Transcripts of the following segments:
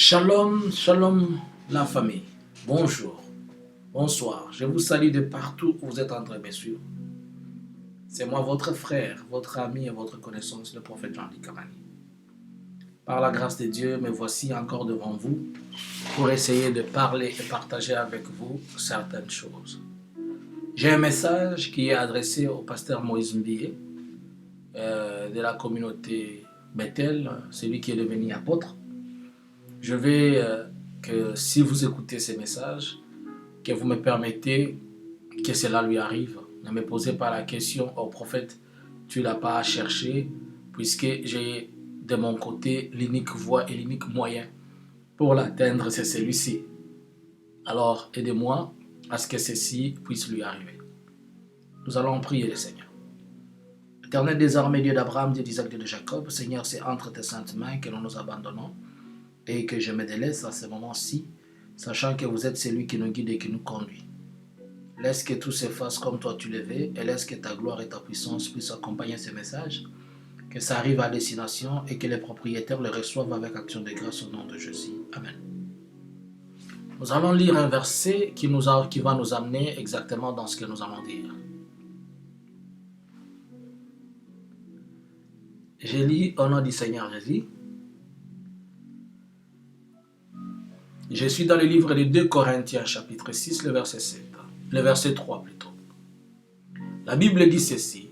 Shalom, shalom la famille. Bonjour, bonsoir. Je vous salue de partout où vous êtes en train de me suivre. C'est moi votre frère, votre ami et votre connaissance, le prophète Jean-Luc Kamani. Par la grâce de Dieu, me voici encore devant vous pour essayer de parler et partager avec vous certaines choses. J'ai un message qui est adressé au pasteur Moïse Mbié de la communauté Bethel, celui qui est devenu apôtre. Je vais que si vous écoutez ces messages, que vous me permettez que cela lui arrive. Ne me posez pas la question, oh prophète, tu ne l'as pas cherché, puisque j'ai de mon côté l'unique voie et l'unique moyen pour l'atteindre, c'est celui-ci. Alors aidez-moi à ce que ceci puisse lui arriver. Nous allons prier le Seigneur. Éternel des armées, Dieu d'Abraham, Dieu d'Isaac, Dieu de Jacob, Seigneur, c'est entre tes saintes mains que nous nous abandonnons et que je me délaisse à ce moment-ci, sachant que vous êtes celui qui nous guide et qui nous conduit. Laisse que tout s'efface comme toi tu le veux et laisse que ta gloire et ta puissance puissent accompagner ces messages, que ça arrive à destination et que les propriétaires le reçoivent avec action de grâce au nom de Jésus. Amen. Nous allons lire un verset qui va nous amener exactement dans ce que nous allons dire. Je lis au nom du Seigneur Jésus. Je suis dans le livre de 2 Corinthiens chapitre 6, le verset 7. Le verset 3 plutôt. La Bible dit ceci.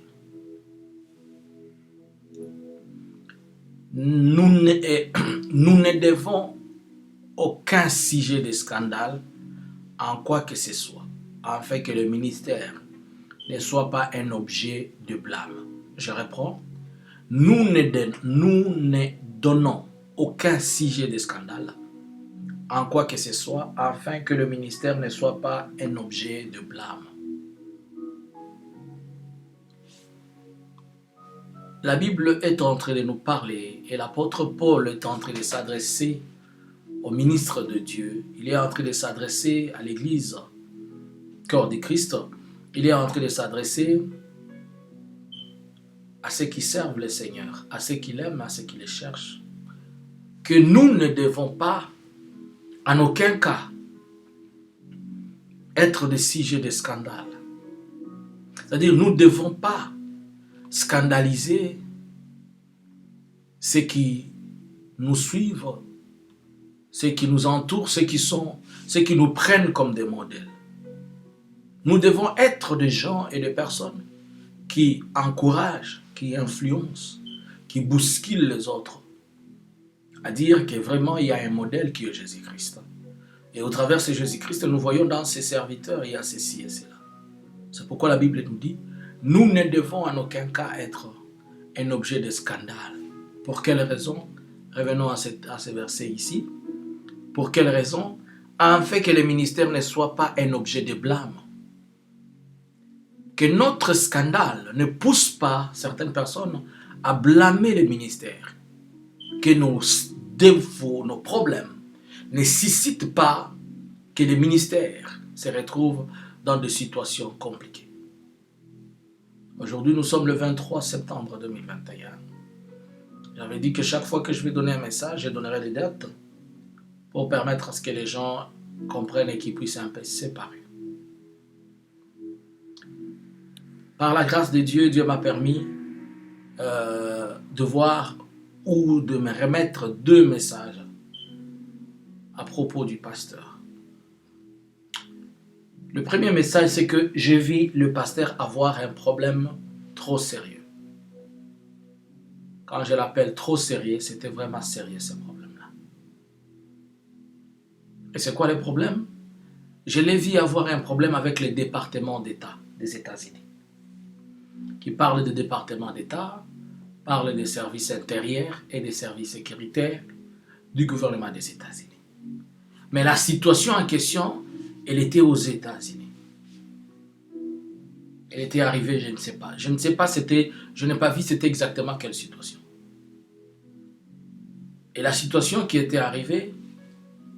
Nous ne devons aucun sujet de scandale en quoi que ce soit, afin que le ministère ne soit pas un objet de blâme. Je reprends. Nous ne donnons aucun sujet de scandale en quoi que ce soit, afin que le ministère ne soit pas un objet de blâme. La Bible est en train de nous parler et l'apôtre Paul est en train de s'adresser au ministre de Dieu. Il est en train de s'adresser à l'église, corps de Christ. Il est en train de s'adresser à ceux qui servent le Seigneur, à ceux qui l'aiment, à ceux qui le cherchent. Que nous ne devons pas en aucun cas être des sujets de scandale. C'est-à-dire, nous ne devons pas scandaliser ceux qui nous suivent, ceux qui nous entourent, ceux qui nous prennent comme des modèles. Nous devons être des gens et des personnes qui encouragent, qui influencent, qui bousculent les autres. À dire que vraiment il y a un modèle qui est Jésus-Christ. Et au travers de Jésus-Christ, nous voyons dans ses serviteurs, il y a ceci et cela. C'est pourquoi la Bible nous dit, nous ne devons en aucun cas être un objet de scandale. Pour quelle raison? Revenons à ce verset ici. Pour quelle raison? Afin que le ministère ne soit pas un objet de blâme. Que notre scandale ne pousse pas certaines personnes à blâmer le ministère. Que nos défauts, nos problèmes ne suscitent pas que le ministère se retrouve dans des situations compliquées. Aujourd'hui, nous sommes le 23 septembre 2021. J'avais dit que chaque fois que je vais donner un message, je donnerai des dates pour permettre à ce que les gens comprennent et qu'ils puissent un peu se séparer. Par la grâce de Dieu, Dieu m'a permis de voir ou de me remettre 2 messages à propos du pasteur. Le premier message, c'est que j'ai vu le pasteur avoir un problème trop sérieux. Quand je l'appelle trop sérieux, c'était vraiment sérieux ce problème-là. Et c'est quoi le problème? Je l'ai vu avoir un problème avec le département d'État des États-Unis. Qui parle de département d'État, parle des services intérieurs et des services sécuritaires du gouvernement des États-Unis. Mais la situation en question, elle était aux États-Unis. Elle était arrivée, je ne sais pas. Je n'ai pas vu c'était exactement quelle situation. Et la situation qui était arrivée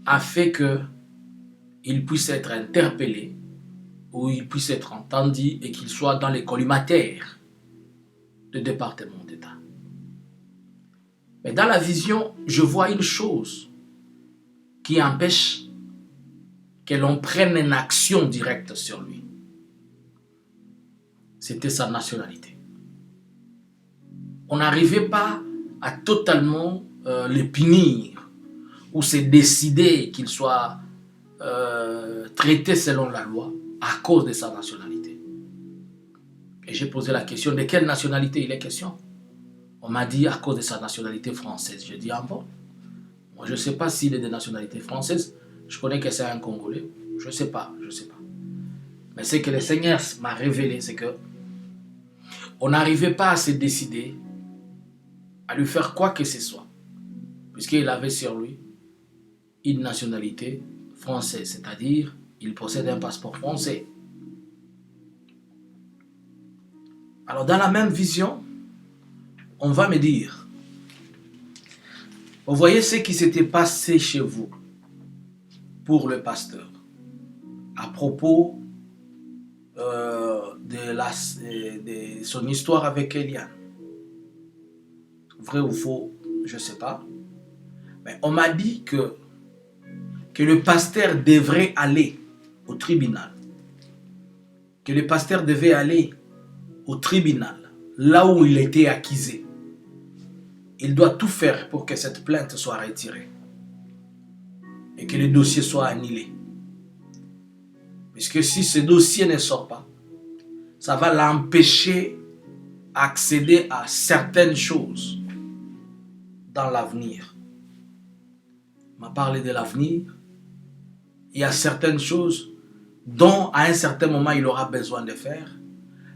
a fait qu'il puisse être interpellé ou il puisse être entendu et qu'il soit dans les collimateurs du département d'État. Mais dans la vision, je vois une chose. qui empêche que l'on prenne une action directe sur lui. C'était sa nationalité. On n'arrivait pas à totalement le punir ou se décider qu'il soit traité selon la loi à cause de sa nationalité. Et j'ai posé la question, de quelle nationalité il est question? On m'a dit à cause de sa nationalité française. J'ai dit, ah bon? Moi, je ne sais pas s'il est de nationalité française. Je connais que c'est un Congolais. Je ne sais pas. Mais ce que le Seigneur m'a révélé, c'est que on n'arrivait pas à se décider à lui faire quoi que ce soit, puisqu'il avait sur lui une nationalité française, c'est-à-dire il possède un passeport français. Alors dans la même vision, on va me dire, vous voyez ce qui s'était passé chez vous pour le pasteur à propos de son histoire avec Eliane. Vrai ou faux, je ne sais pas. Mais on m'a dit que le pasteur devrait aller au tribunal. Que le pasteur devait aller au tribunal, là où il était accusé. Il doit tout faire pour que cette plainte soit retirée. Et que le dossier soit annulé. Puisque si ce dossier ne sort pas, ça va l'empêcher d'accéder à certaines choses dans l'avenir. On m'a parlé de l'avenir. Il y a certaines choses dont à un certain moment il aura besoin de faire,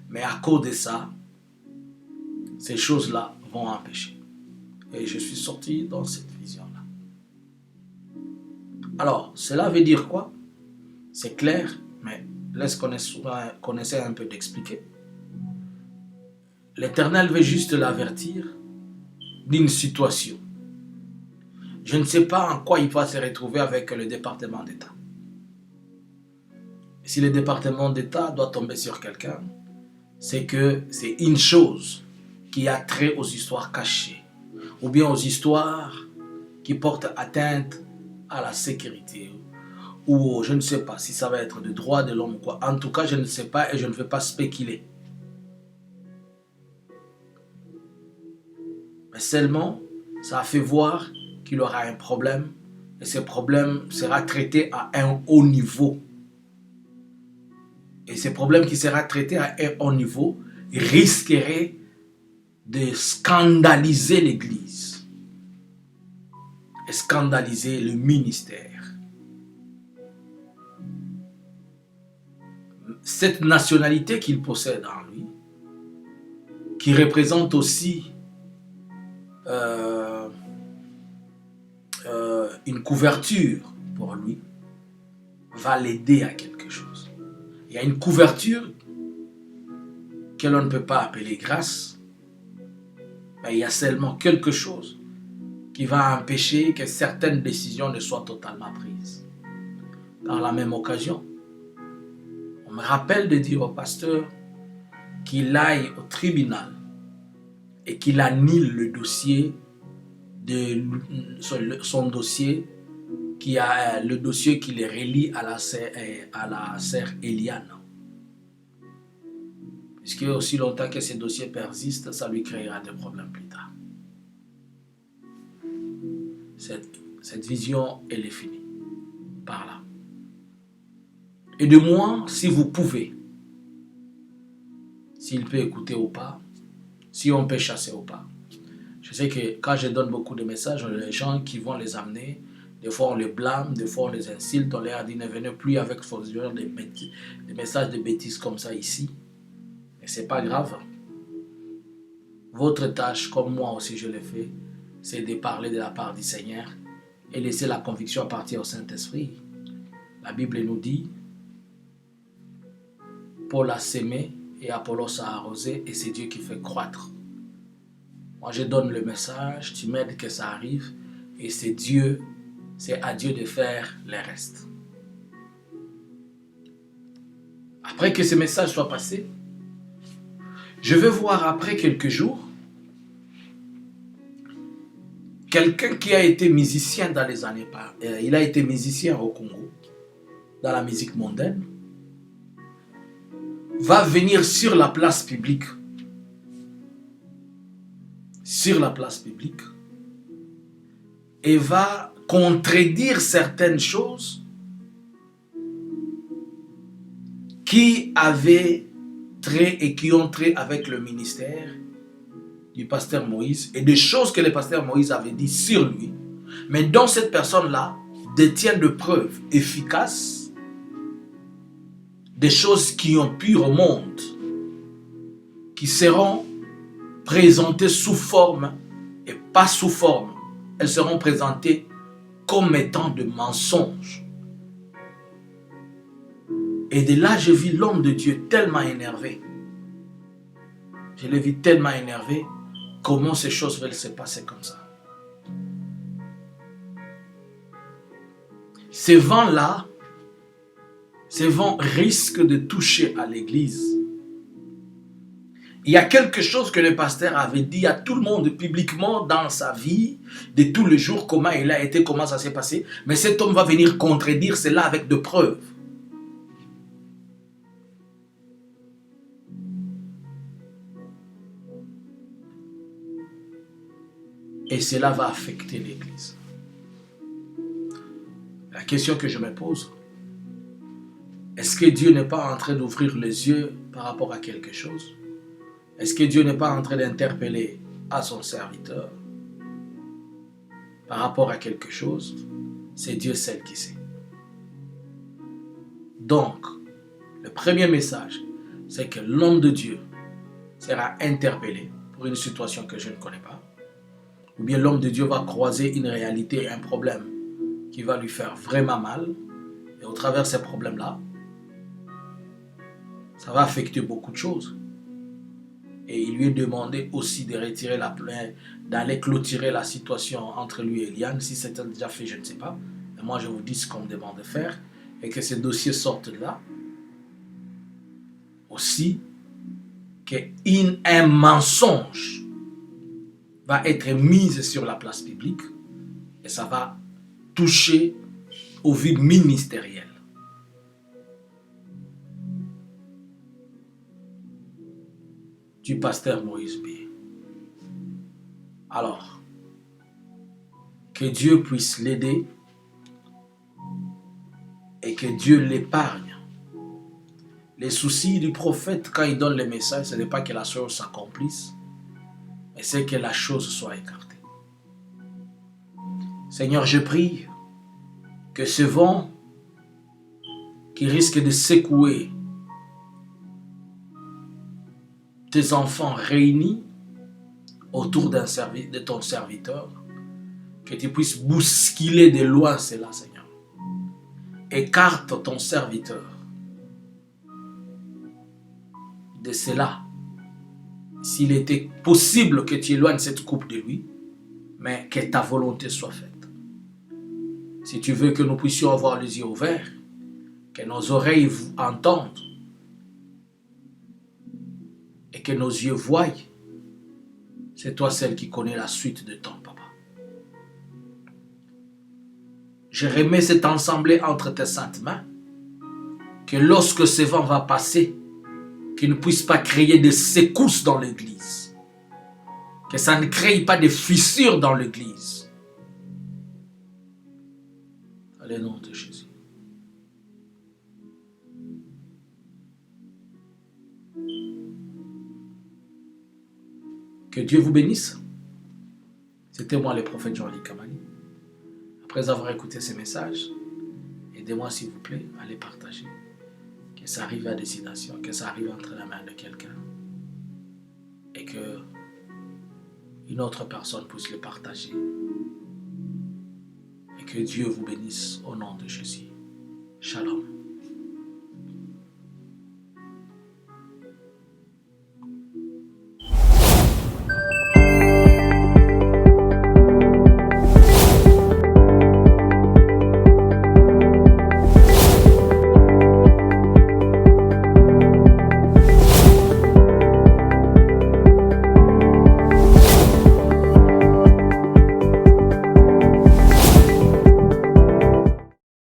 mais à cause de ça, ces choses-là vont empêcher. Et je suis sorti dans cette vision-là. Alors, cela veut dire quoi? C'est clair, mais laisse qu'on essaie un peu d'expliquer. L'Éternel veut juste l'avertir d'une situation. Je ne sais pas en quoi il va se retrouver avec le département d'État. Si le département d'État doit tomber sur quelqu'un, c'est que c'est une chose qui a trait aux histoires cachées, ou bien aux histoires qui portent atteinte à la sécurité, ou je ne sais pas si ça va être de droits de l'homme ou quoi. En tout cas, je ne sais pas et je ne vais pas spéculer. Mais seulement, ça a fait voir qu'il aura un problème et ce problème sera traité à un haut niveau. Et ce problème qui sera traité à un haut niveau risquerait de scandaliser l'Église et scandaliser le ministère. Cette nationalité qu'il possède en lui, qui représente aussi une couverture pour lui, va l'aider à quelque chose. Il y a une couverture que l'on ne peut pas appeler grâce, mais il y a seulement quelque chose qui va empêcher que certaines décisions ne soient totalement prises. Par la même occasion, on me rappelle de dire au pasteur qu'il aille au tribunal et qu'il annule le dossier son dossier le dossier qui les relie à la sœur Eliane. Puisque aussi longtemps que ces dossiers persistent, ça lui créera des problèmes plus tard. Cette vision, elle est finie. Par là. Et de moi, si vous pouvez, s'il peut écouter ou pas, si on peut chasser ou pas. Je sais que quand je donne beaucoup de messages, les gens qui vont les amener, des fois on les blâme, des fois on les insulte, on leur dit ne venez plus avec des messages de bêtises comme ça ici. Et c'est pas grave. Votre tâche, comme moi aussi je l'ai fait, c'est de parler de la part du Seigneur et laisser la conviction partir au Saint-Esprit. La Bible nous dit, Paul a sémé et Apollos a arrosé et c'est Dieu qui fait croître. Moi, je donne le message, tu m'aides que ça arrive et c'est à Dieu de faire le reste. Après que ce message soit passé, je vais voir après quelques jours quelqu'un qui a été musicien dans les années il a été musicien au Congo, dans la musique mondaine, va venir sur la place publique, et va contredire certaines choses qui avaient trait et qui ont trait avec le ministère du pasteur Moïse et des choses que le pasteur Moïse avait dit sur lui, mais dont cette personne-là détient de preuves efficaces, des choses qui ont pu au monde, qui seront présentées sous forme et pas sous forme. Elles seront présentées comme étant de mensonges. Et de là, je vis l'homme de Dieu tellement énervé. Je le vis tellement énervé. Comment ces choses veulent se passer comme ça? Ces vents-là, ces vents risquent de toucher à l'église. Il y a quelque chose que le pasteur avait dit à tout le monde publiquement dans sa vie, de tous les jours, comment il a été, comment ça s'est passé. Mais cet homme va venir contredire cela avec de preuves. Et cela va affecter l'église. La question que je me pose, est-ce que Dieu n'est pas en train d'ouvrir les yeux par rapport à quelque chose? Est-ce que Dieu n'est pas en train d'interpeller à son serviteur par rapport à quelque chose? C'est Dieu seul qui sait. Donc, le premier message, c'est que l'homme de Dieu sera interpellé pour une situation que je ne connais pas. Ou bien l'homme de Dieu va croiser une réalité, un problème qui va lui faire vraiment mal. Et au travers de ces problèmes-là, ça va affecter beaucoup de choses. Et il lui est demandé aussi de retirer la plainte, d'aller clôturer la situation entre lui et Eliane. Si c'était déjà fait, je ne sais pas. Mais moi, je vous dis ce qu'on me demande de faire. Et que ces dossiers sortent de là. Aussi, qu'un mensonge va être mis sur la place publique. Et ça va toucher au vide ministériel. Du pasteur Moïse B. Alors, que Dieu puisse l'aider et que Dieu l'épargne. Les soucis du prophète, quand il donne le message, ce n'est pas que la chose s'accomplisse, mais c'est que la chose soit écartée. Seigneur, je prie que ce vent qui risque de secouer tes enfants réunis autour de ton serviteur, que tu puisses bousculer de loin cela, Seigneur. Écarte ton serviteur de cela. S'il était possible que tu éloignes cette coupe de lui, mais que ta volonté soit faite. Si tu veux que nous puissions avoir les yeux ouverts, que nos oreilles entendent, et que nos yeux voient, c'est toi celle qui connais la suite de ton papa. Je remets cette assemblée entre tes saintes mains, que lorsque ce vent va passer, qu'il ne puisse pas créer de secousses dans l'église, que ça ne crée pas de fissures dans l'église. Dans le nom de Jésus. Que Dieu vous bénisse. C'était moi, le prophète Jean-Luc Kamani. Après avoir écouté ces messages, aidez-moi s'il vous plaît à les partager. Que ça arrive à destination, que ça arrive entre la main de quelqu'un. Et que une autre personne puisse le partager. Et que Dieu vous bénisse au nom de Jésus. Shalom.